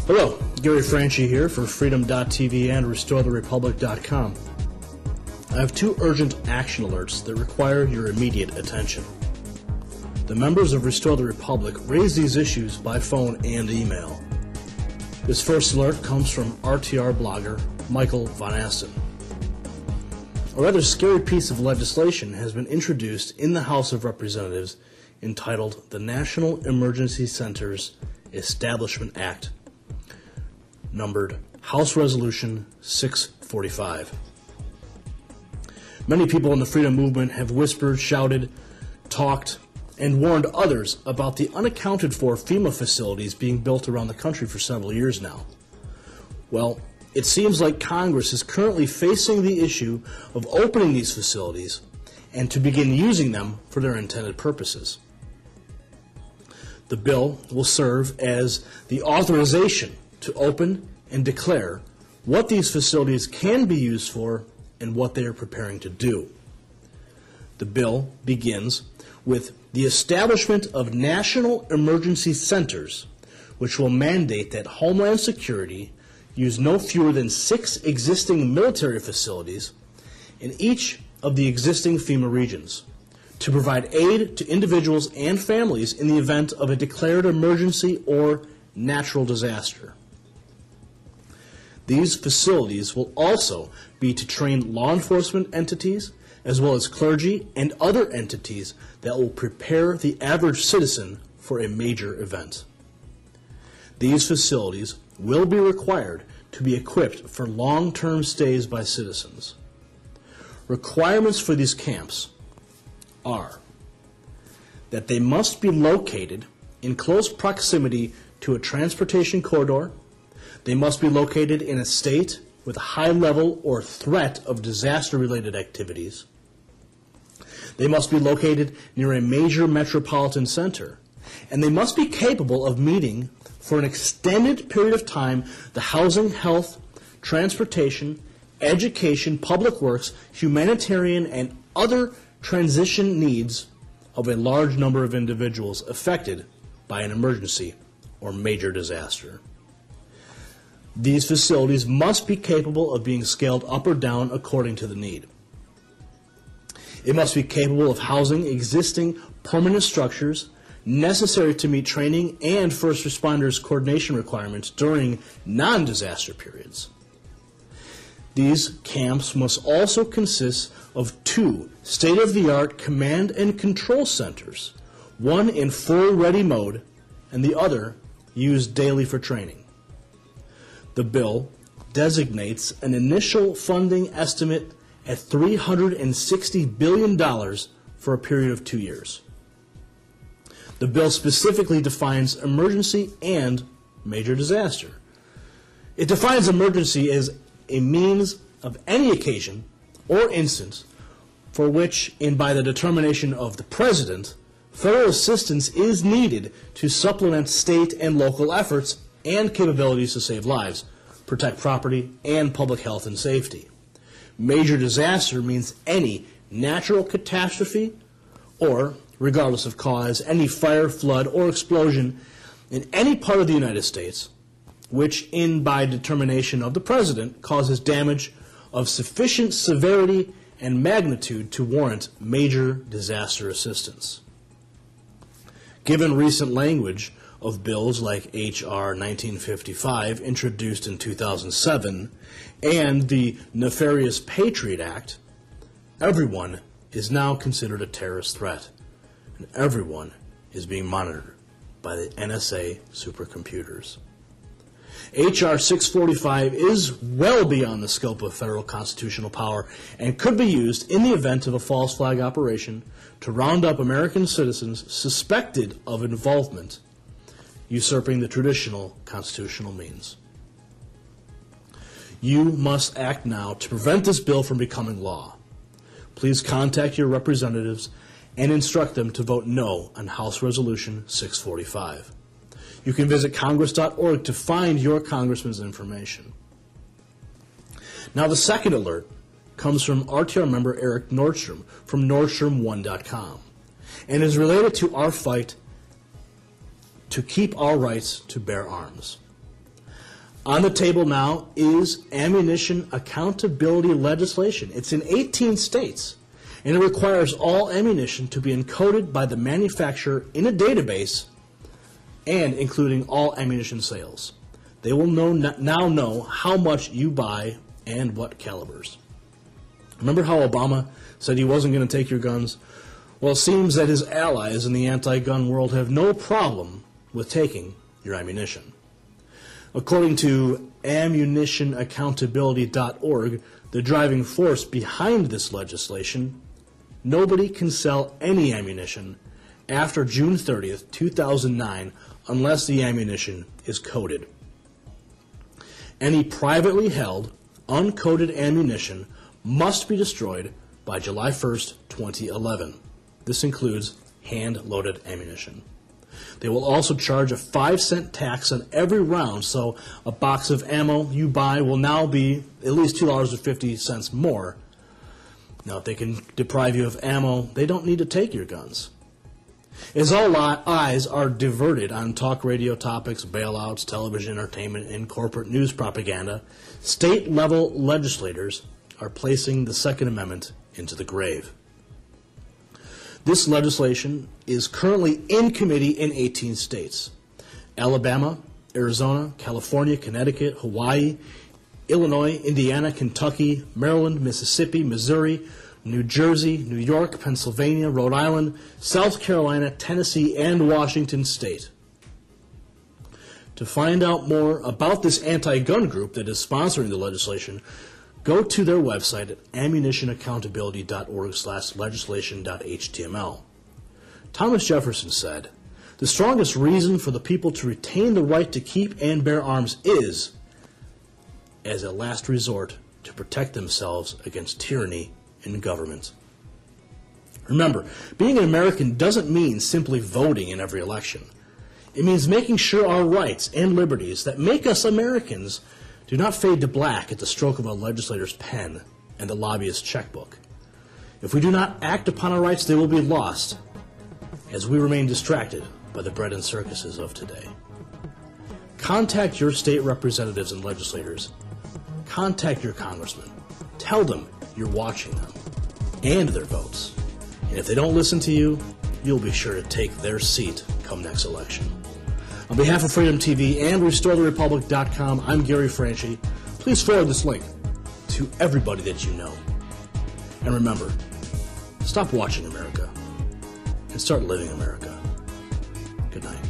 Hello, Gary Franchi here for Freedom.tv and RestoreTheRepublic.com. I have two urgent action alerts that require your immediate attention. The members of Restore the Republic raise these issues by phone and email. This first alert comes from RTR blogger Michael Von Asten. A rather scary piece of legislation has been introduced in the House of Representatives entitled the National Emergency Centers Establishment Act, numbered House Resolution 645. Many people in the freedom movement have whispered, shouted, talked, and warned others about the unaccounted for FEMA facilities being built around the country for several years now. Well, it seems like Congress is currently facing the issue of opening these facilities and to begin using them for their intended purposes. The bill will serve as the authorization to open and declare what these facilities can be used for and what they are preparing to do. The bill begins with the establishment of national emergency centers, which will mandate that Homeland Security use no fewer than 6 existing military facilities in each of the existing FEMA regions to provide aid to individuals and families in the event of a declared emergency or natural disaster. These facilities will also be to train law enforcement entities as well as clergy and other entities that will prepare the average citizen for a major event. These facilities will be required to be equipped for long-term stays by citizens. Requirements for these camps are that they must be located in close proximity to a transportation corridor. They must be located in a state with a high level or threat of disaster-related activities. They must be located near a major metropolitan center, and they must be capable of meeting for an extended period of time the housing, health, transportation, education, public works, humanitarian, and other transition needs of a large number of individuals affected by an emergency or major disaster. These facilities must be capable of being scaled up or down according to the need. It must be capable of housing existing permanent structures necessary to meet training and first responders coordination requirements during non-disaster periods. These camps must also consist of 2 state-of-the-art command and control centers, one in full ready mode and the other used daily for training. The bill designates an initial funding estimate at $360 billion for a period of 2 years. The bill specifically defines emergency and major disaster. It defines emergency as a means of any occasion or instance for which, and by the determination of the President, federal assistance is needed to supplement state and local efforts and capabilities to save lives, protect property, and public health and safety. Major disaster means any natural catastrophe or, regardless of cause, any fire, flood, or explosion in any part of the United States which, by determination of the President, causes damage of sufficient severity and magnitude to warrant major disaster assistance. Given recent language of bills like H.R. 1955, introduced in 2007, and the nefarious Patriot Act, everyone is now considered a terrorist threat, and everyone is being monitored by the NSA supercomputers. H.R. 645 is well beyond the scope of federal constitutional power and could be used in the event of a false flag operation to round up American citizens suspected of involvement, usurping the traditional constitutional means. You must act now to prevent this bill from becoming law. Please contact your representatives and instruct them to vote no on House Resolution 645. You can visit congress.org to find your congressman's information. Now, the second alert comes from RTR member Eric Nordstrom from Nordstrom1.com and is related to our fight to keep our rights to bear arms. On the table now is ammunition accountability legislation. It's in 18 states, and it requires all ammunition to be encoded by the manufacturer in a database and including all ammunition sales. They will now know how much you buy and what calibers. Remember how Obama said he wasn't going to take your guns? Well, it seems that his allies in the anti-gun world have no problem with taking your ammunition. According to ammunitionaccountability.org, the driving force behind this legislation, nobody can sell any ammunition after June 30th, 2009, unless the ammunition is coded. Any privately held, uncoded ammunition must be destroyed by July 1st, 2011. This includes hand-loaded ammunition. They will also charge a 5-cent tax on every round, so a box of ammo you buy will now be at least $2.50 more. Now, if they can deprive you of ammo, they don't need to take your guns. As all eyes are diverted on talk radio topics, bailouts, television entertainment, and corporate news propaganda, state-level legislators are placing the Second Amendment into the grave. This legislation is currently in committee in 18 states: Alabama, Arizona, California, Connecticut, Hawaii, Illinois, Indiana, Kentucky, Maryland, Mississippi, Missouri, New Jersey, New York, Pennsylvania, Rhode Island, South Carolina, Tennessee, and Washington State. To find out more about this anti-gun group that is sponsoring the legislation, go to their website at ammunitionaccountability.org/legislation.html. Thomas Jefferson said, "The strongest reason for the people to retain the right to keep and bear arms is, as a last resort, to protect themselves against tyranny in government." Remember, being an American doesn't mean simply voting in every election. It means making sure our rights and liberties that make us Americans do not fade to black at the stroke of a legislator's pen and the lobbyist's checkbook. If we do not act upon our rights, they will be lost as we remain distracted by the bread and circuses of today. Contact your state representatives and legislators. Contact your congressman. Tell them you're watching them and their votes. And if they don't listen to you, you'll be sure to take their seat come next election. On behalf of Freedom TV and RestoreTheRepublic.com, I'm Gary Franchi. Please forward this link to everybody that you know. And remember, stop watching America and start living America. Good night.